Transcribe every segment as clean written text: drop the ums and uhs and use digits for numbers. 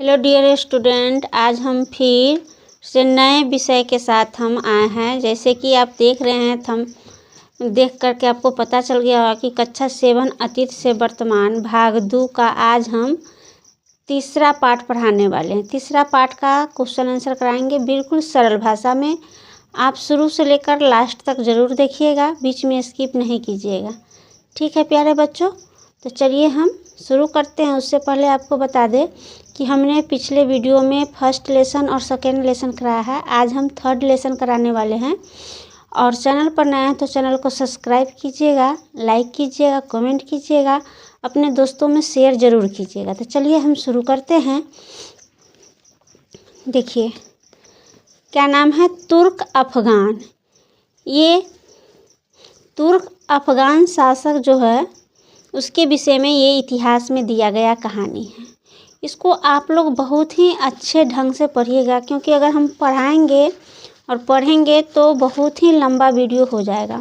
Hello dear student, आज हम फिर से नए विषय के साथ हम आए हैं। जैसे कि आप देख रहे हैं, हम देख करके आपको पता चल गया होगा कि कक्षा 7 अतीत से वर्तमान भाग 2 का आज हम तीसरा पाठ पढ़ाने वाले हैं। तीसरा पाठ का क्वेश्चन आंसर कराएंगे बिल्कुल सरल भाषा में। आप शुरू से लेकर लास्ट तक ज़रूर देखिएगा, बीच में स्किप नहीं कीजिएगा। ठीक है प्यारे बच्चों, तो चलिए हम शुरू करते हैं। उससे पहले आपको बता दें कि हमने पिछले वीडियो में फर्स्ट लेसन और सेकेंड लेसन कराया है। आज हम थर्ड लेसन कराने वाले हैं। और चैनल पर नए हैं तो चैनल को सब्सक्राइब कीजिएगा, लाइक कीजिएगा, कमेंट कीजिएगा, अपने दोस्तों में शेयर ज़रूर कीजिएगा। तो चलिए हम शुरू करते हैं। देखिए क्या नाम है, तुर्क अफ़गान। ये तुर्क अफ़गान शासक जो है उसके विषय में ये इतिहास में दिया गया कहानी है। इसको आप लोग बहुत ही अच्छे ढंग से पढ़िएगा, क्योंकि अगर हम पढ़ाएंगे और पढ़ेंगे तो बहुत ही लंबा वीडियो हो जाएगा।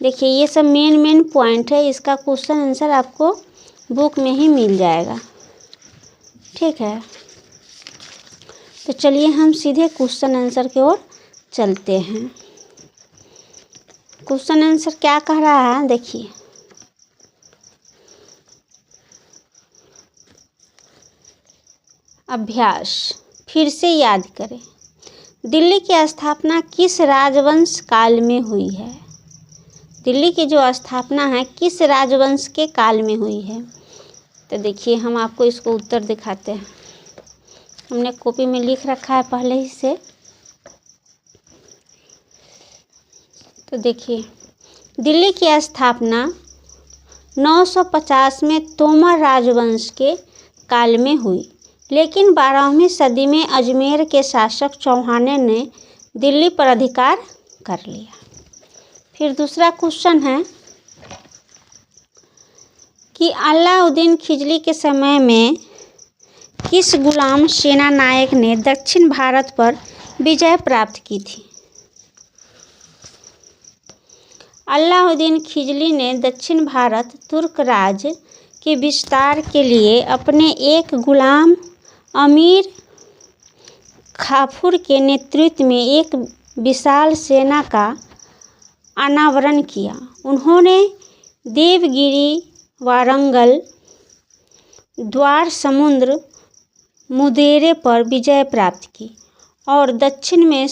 देखिए ये सब मेन पॉइंट है, इसका क्वेश्चन आंसर आपको बुक में ही मिल जाएगा। ठीक है, तो चलिए हम सीधे क्वेश्चन आंसर की ओर चलते हैं। क्वेश्चन आंसर क्या कह रहा है, देखिए अभ्यास फिर से याद करें। दिल्ली की स्थापना किस राजवंश काल में हुई है? दिल्ली की जो स्थापना है किस राजवंश के काल में हुई है? तो देखिए हम आपको इसको उत्तर दिखाते हैं। हमने कॉपी में लिख रखा है पहले ही से। तो देखिए दिल्ली की स्थापना 950 में तोमर राजवंश के काल में हुई, लेकिन 12वीं सदी में अजमेर के शासक चौहान ने दिल्ली पर अधिकार कर लिया। फिर दूसरा क्वेश्चन है कि अलाउद्दीन खिलजी के समय में किस गुलाम सेना नायक ने दक्षिण भारत पर विजय प्राप्त की थी? अलाउद्दीन खिलजी ने दक्षिण भारत तुर्क राज के विस्तार के लिए अपने एक गुलाम अमीर खाफूर के नेतृत्व में एक विशाल सेना का अनावरण किया। उन्होंने देवगिरी, वारंगल, द्वार समुद्र, मुदेरे पर विजय प्राप्त की और दक्षिण में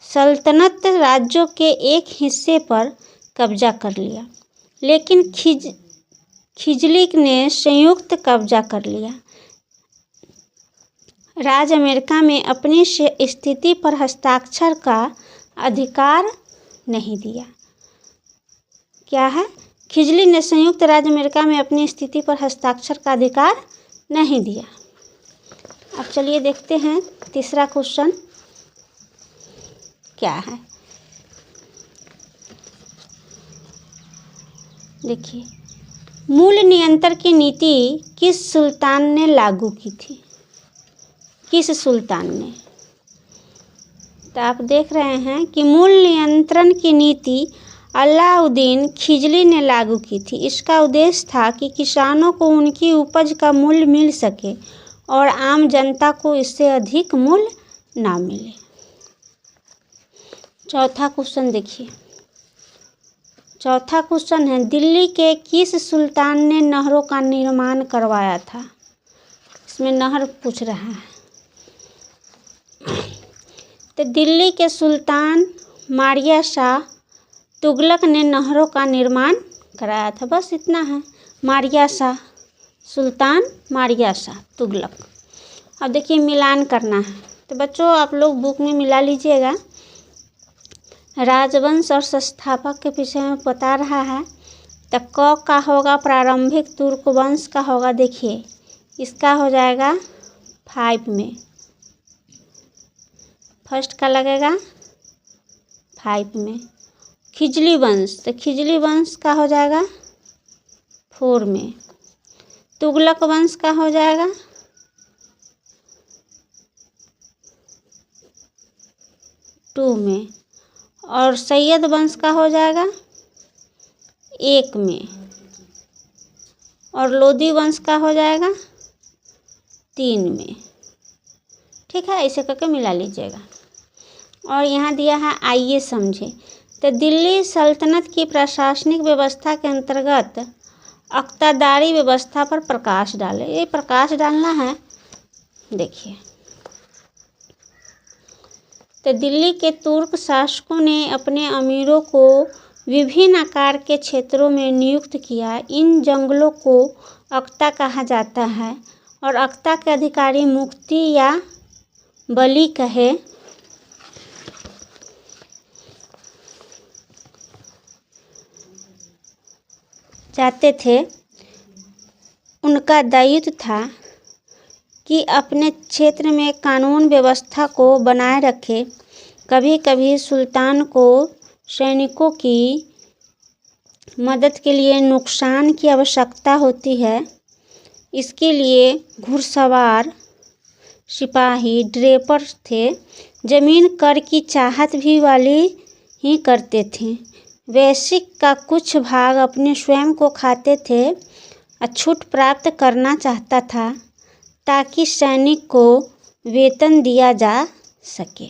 सल्तनत राज्यों के एक हिस्से पर कब्जा कर लिया, लेकिन खिलजी ने संयुक्त कब्जा कर लिया। राज अमेरिका में अपनी स्थिति पर हस्ताक्षर का अधिकार नहीं दिया। क्या है? खिलजी ने संयुक्त राज्य अमेरिका में अपनी स्थिति पर हस्ताक्षर का अधिकार नहीं दिया। अब चलिए देखते हैं तीसरा क्वेश्चन क्या है। देखिए मूल्य नियंत्रण की नीति किस सुल्तान ने लागू की थी? किस सुल्तान ने? तो आप देख रहे हैं कि मूल्य नियंत्रण की नीति अलाउद्दीन खिलजी ने लागू की थी। इसका उद्देश्य था कि किसानों को उनकी उपज का मूल्य मिल सके और आम जनता को इससे अधिक मूल्य ना मिले। चौथा क्वेश्चन देखिए। चौथा क्वेश्चन है, दिल्ली के किस सुल्तान ने नहरों का निर्माण करवाया था? इसमें नहर पूछ रहा है। तो दिल्ली के सुल्तान मारिया शाह तुगलक ने नहरों का निर्माण कराया था। बस इतना है, मारिया शाह, सुल्तान मारिया शाह तुगलक। अब देखिए मिलान करना है, तो बच्चों आप लोग बुक में मिला लीजिएगा। राजवंश और संस्थापक के विषय में बता रहा है। तो क का होगा प्रारंभिक तुर्क वंश का होगा। देखिए इसका हो जाएगा 5 में, फर्स्ट का लगेगा 5 में। खिलजी वंश, तो खिलजी वंश का हो जाएगा 4 में। तुगलक वंश का हो जाएगा 2 में। और सैयद वंश का हो जाएगा 1 में। और लोदी वंश का हो जाएगा 3 में। ठीक है, ऐसे करके मिला लीजिएगा। और यहाँ दिया है आइए समझे। तो दिल्ली सल्तनत की प्रशासनिक व्यवस्था के अंतर्गत अख्तादारी व्यवस्था पर प्रकाश डाले। ये प्रकाश डालना है, देखिए। तो दिल्ली के तुर्क शासकों ने अपने अमीरों को विभिन्न आकार के क्षेत्रों में नियुक्त किया। इन जंगलों को अख्ता कहा जाता है और अख्ता के अधिकारी मुफ्ती या वली कहे जाते थे। उनका दायित्व था कि अपने क्षेत्र में कानून व्यवस्था को बनाए रखे। कभी कभी सुल्तान को सैनिकों की मदद के लिए नुकसान की आवश्यकता होती है। इसके लिए घुड़सवार सिपाही ड्रेपर थे। जमीन कर की चाहत भी वाली ही करते थे। वैश्विक का कुछ भाग अपने स्वयं को खाते थे और छूट प्राप्त करना चाहता था ताकि सैनिक को वेतन दिया जा सके।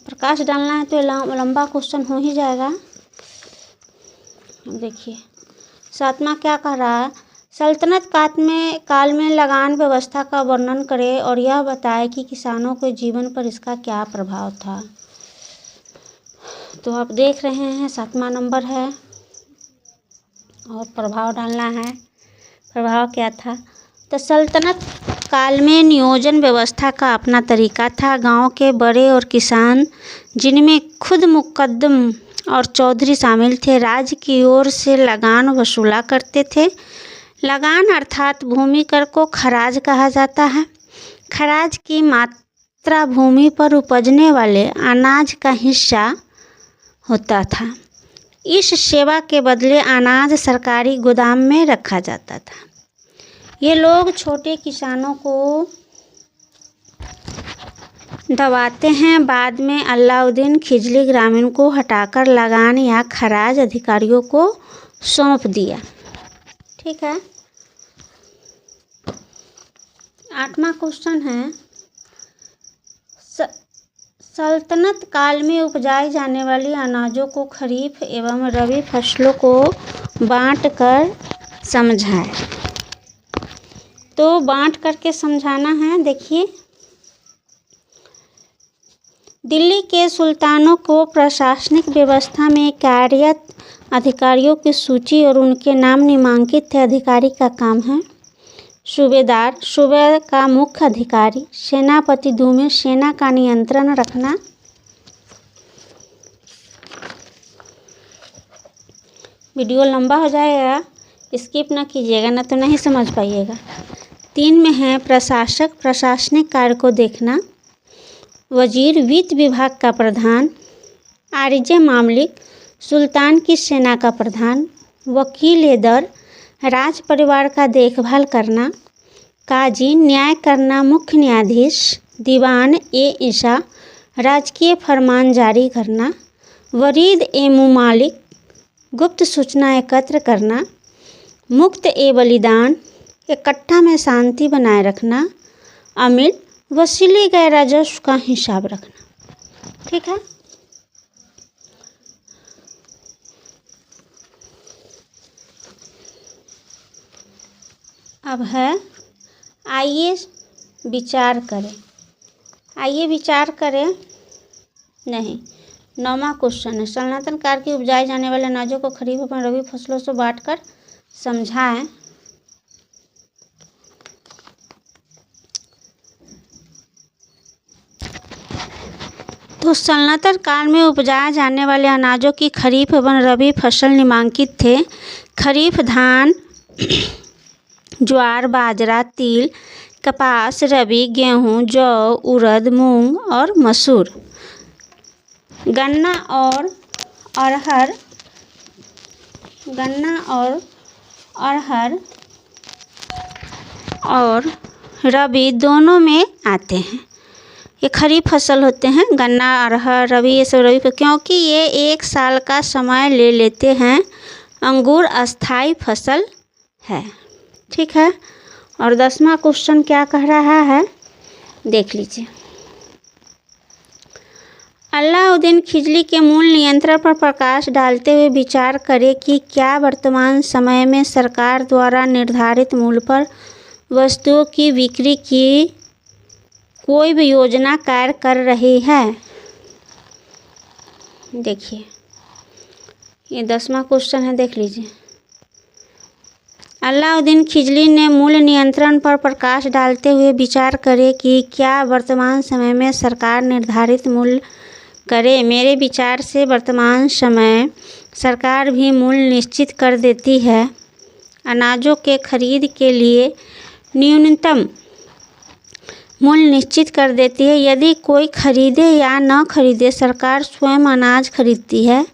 प्रकाश डालना है तो लंबा क्वेश्चन हो ही जाएगा। देखिए 7वां क्या कह रहा है, सल्तनत काल में लगान व्यवस्था का वर्णन करें और यह बताए कि किसानों के जीवन पर इसका क्या प्रभाव था। तो आप देख रहे हैं 7वां नंबर है और प्रभाव डालना है। प्रभाव क्या था, तो सल्तनत काल में नियोजन व्यवस्था का अपना तरीका था। गांव के बड़े और किसान, जिनमें खुद मुकद्दम और चौधरी शामिल थे, राज्य की ओर से लगान वसूला करते थे। लगान अर्थात भूमि कर को खराज कहा जाता है। खराज की मात्रा भूमि पर उपजने वाले अनाज का हिस्सा होता था। इस सेवा के बदले अनाज सरकारी गोदाम में रखा जाता था। ये लोग छोटे किसानों को दबाते हैं। बाद में अलाउद्दीन खिलजी ग्रामीण को हटाकर लगान या खराज अधिकारियों को सौंप दिया। ठीक है। 8वां क्वेश्चन है, सल्तनत काल में उपजाई जाने वाली अनाजों को खरीफ एवं रबी फसलों को बांटकर समझाएं। तो बांट करके समझाना है। देखिए, दिल्ली के सुल्तानों को प्रशासनिक व्यवस्था में कार्यरत अधिकारियों की सूची और उनके नाम नामांकित थे। अधिकारी का काम है सूबेदार, सूबे का मुख्य अधिकारी, सेनापति धूमे, सेना का नियंत्रण रखना। वीडियो लंबा हो जाएगा, स्किप ना कीजिएगा, ना तो नहीं समझ पाइएगा। 3 में है प्रशासक, प्रशासनिक कार्य को देखना। वजीर, वित्त विभाग का प्रधान। आरिज़ मामलिक, सुल्तान की सेना का प्रधान। वकील दर, राज परिवार का देखभाल करना। काजी, न्याय करना, मुख्य न्यायाधीश। दीवान ईसा, राजकीय फरमान जारी करना। वरीद मुमालिक, गुप्त सूचना एकत्र करना। मुक्त बलिदान, इकट्ठा में शांति बनाए रखना। अमीर, वसूले गए राजस्व का हिसाब रखना। ठीक है। अब है आइए विचार करें। आइए विचार करें नहीं, 9वां क्वेश्चन है, सनातन काल की उपजाए जाने वाले अनाजों को खरीफ एवं रबी फसलों से बांटकर समझाएं। तो सल्तनत काल में उपजाए जाने वाले अनाजों की खरीफ एवं रबी फसल निम्नलिखित थे। खरीफ धान, ज्वार, बाजरा, तिल, कपास। रबी गेहूँ, जौ, उड़द, मूंग और मसूर। गन्ना और अरहर और रबी दोनों में आते हैं। ये खरीफ फसल होते हैं। गन्ना, अरहर, रबी, ये सब रबी, क्योंकि ये 1 साल का समय ले लेते हैं। अंगूर अस्थाई फसल है। ठीक है। और 10वां क्वेश्चन क्या कह रहा है, देख लीजिए। अलाउद्दीन खिलजी के मूल नियंत्रण पर प्रकाश डालते हुए विचार करें कि क्या वर्तमान समय में सरकार द्वारा निर्धारित मूल्य पर वस्तुओं की बिक्री की कोई भी योजना कार्य कर रही है। देखिए ये 10वां क्वेश्चन है, देख लीजिए। अलाउद्दीन खिलजी ने मूल्य नियंत्रण पर प्रकाश डालते हुए विचार करें कि क्या वर्तमान समय में सरकार निर्धारित मूल्य करे। मेरे विचार से वर्तमान समय सरकार भी मूल्य निश्चित कर देती है। अनाजों के खरीद के लिए न्यूनतम मूल्य निश्चित कर देती है। यदि कोई खरीदे या न खरीदे, सरकार स्वयं अनाज खरीदती है,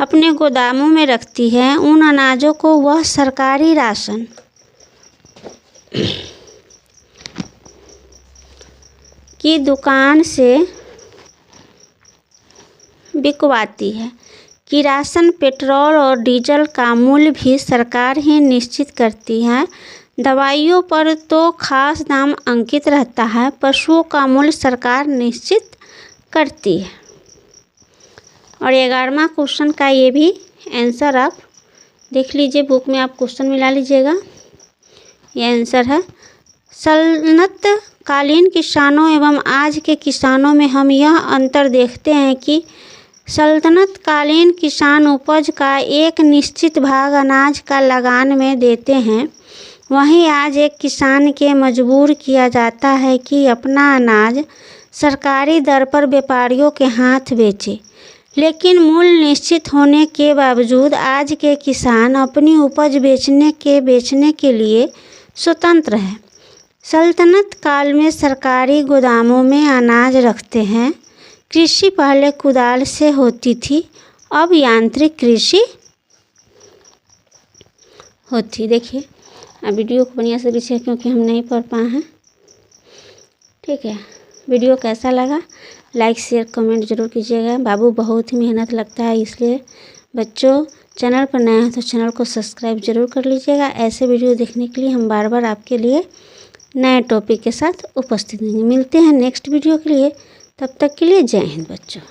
अपने गोदामों में रखती है। उन अनाजों को वह सरकारी राशन की दुकान से बिकवाती है। किरासन, पेट्रोल और डीजल का मूल्य भी सरकार ही निश्चित करती है। दवाइयों पर तो खास दाम अंकित रहता है। पशुओं का मूल्य सरकार निश्चित करती है। और 11वां क्वेश्चन का ये भी आंसर आप देख लीजिए, बुक में आप क्वेश्चन मिला लीजिएगा। ये आंसर है। सल्तनत कालीन किसानों एवं आज के किसानों में हम यह अंतर देखते हैं कि सल्तनत कालीन किसान उपज का एक निश्चित भाग अनाज का लगान में देते हैं। वहीं आज एक किसान के मजबूर किया जाता है कि अपना अनाज सरकारी दर पर व्यापारियों के हाथ बेचे। लेकिन मूल्य निश्चित होने के बावजूद आज के किसान अपनी उपज बेचने के लिए स्वतंत्र है। सल्तनत काल में सरकारी गोदामों में अनाज रखते हैं। कृषि पहले कुदाल से होती थी, अब यांत्रिक कृषि होती। देखिए अब वीडियो को बढ़िया से देखिए क्योंकि हम नहीं पढ़ पाए हैं। ठीक है, वीडियो कैसा लगा लाइक शेयर कमेंट जरूर कीजिएगा। बाबू बहुत ही मेहनत लगता है, इसलिए बच्चों चैनल पर नए हैं तो चैनल को सब्सक्राइब जरूर कर लीजिएगा। ऐसे वीडियो देखने के लिए हम बार बार आपके लिए नए टॉपिक के साथ उपस्थित होंगे। मिलते हैं नेक्स्ट वीडियो के लिए, तब तक के लिए जय हिंद बच्चों।